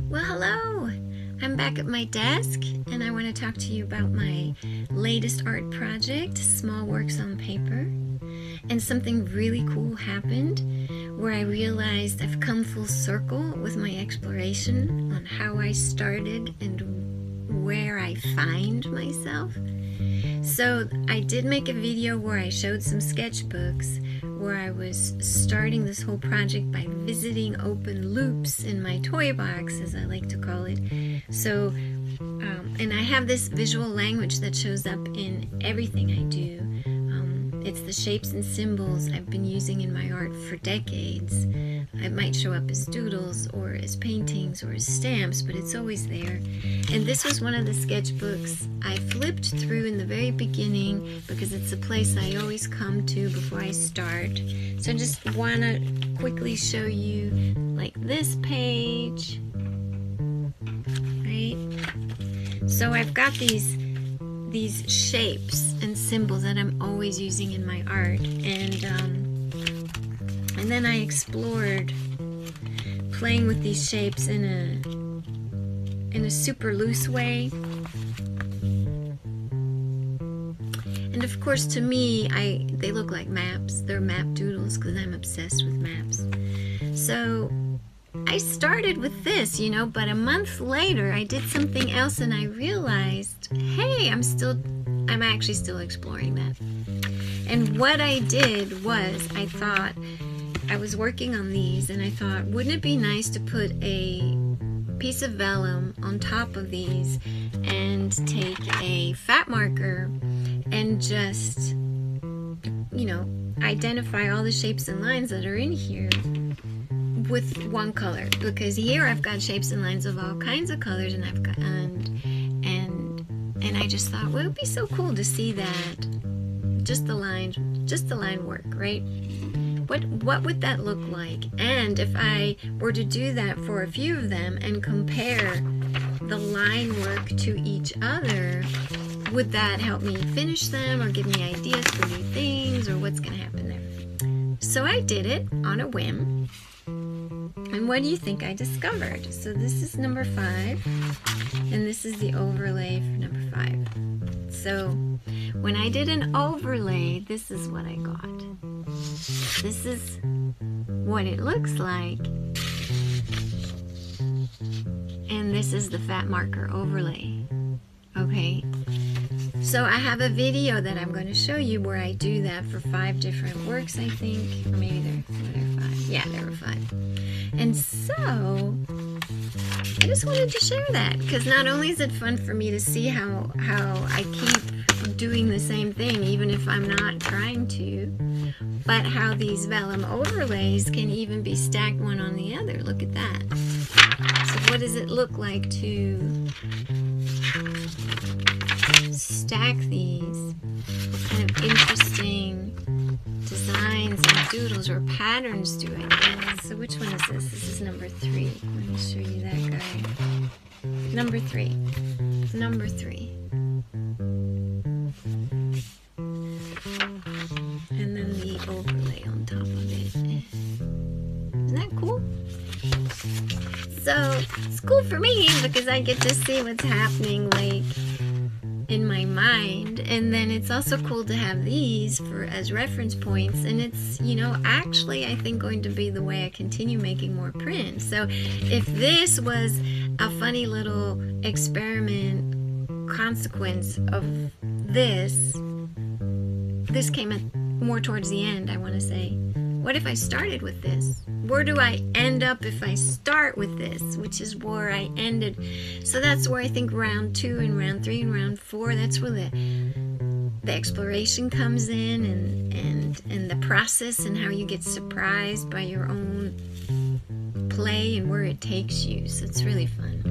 Well, hello! I'm back at my desk and I want to talk to you about my latest art project, Small Works on Paper. And something really cool happened where I realized I've come full circle with my exploration on how I started and where I find myself. So I did make a video where I showed some sketchbooks where I was starting this whole project by visiting open loops in my toy box, as I like to call it. So, and I have this visual language that shows up in everything I do. It's the shapes and symbols I've been using in my art for decades. It might show up as doodles or as paintings or as stamps, but it's always there. And this was one of the sketchbooks I flipped through in the very beginning because it's a place I always come to before I start. So I just want to quickly show you like this page, right? So I've got these shapes and symbols that I'm always using in my art, and then I explored playing with these shapes in a super loose way. And of course, to me, they look like maps. They're map doodles because I'm obsessed with maps. So I started with this, but a month later I did something else and I realized, hey, I'm actually still exploring that. And what I did was I was working on these and I thought, wouldn't it be nice to put a piece of vellum on top of these and take a fat marker and just, identify all the shapes and lines that are in here with one color, because here I've got shapes and lines of all kinds of colors, and I just thought, well, it would be so cool to see that just the line work, right? What would that look like? And if I were to do that for a few of them and compare the line work to each other, would that help me finish them or give me ideas for new things, or what's going to happen there? So I did it on a whim. And what do you think I discovered? So this is number 5, and this is the overlay for number 5. So when I did an overlay, this is what I got. This is what it looks like. And this is the fat marker overlay. Okay? So I have a video that I'm going to show you where I do that for 5 different works, I think. Or maybe there were 5. Yeah, there were 5. And so I just wanted to share that, because not only is it fun for me to see how I keep doing the same thing even if I'm not trying to, but how these vellum overlays can even be stacked one on the other. Look at that. So what does it look like to stack these? What kind of interesting designs and doodles or patterns do I get? So which one is this? This is number 3. Let me show you that guy. Number 3. Number 3. And then the overlay on top of it. Isn't that cool? So it's cool for me because I get to see what's happening like in my mind, and then it's also cool to have these as reference points, and it's actually I think going to be the way I continue making more prints. So if this was a funny little experiment consequence of this came more towards the end, I want to say, what if I started with this? Where do I end up if I start with this? Which is where I ended. So that's where I think round 2 and round 3 and round 4, that's where the exploration comes in, and the process, and how you get surprised by your own play and where it takes you. So it's really fun.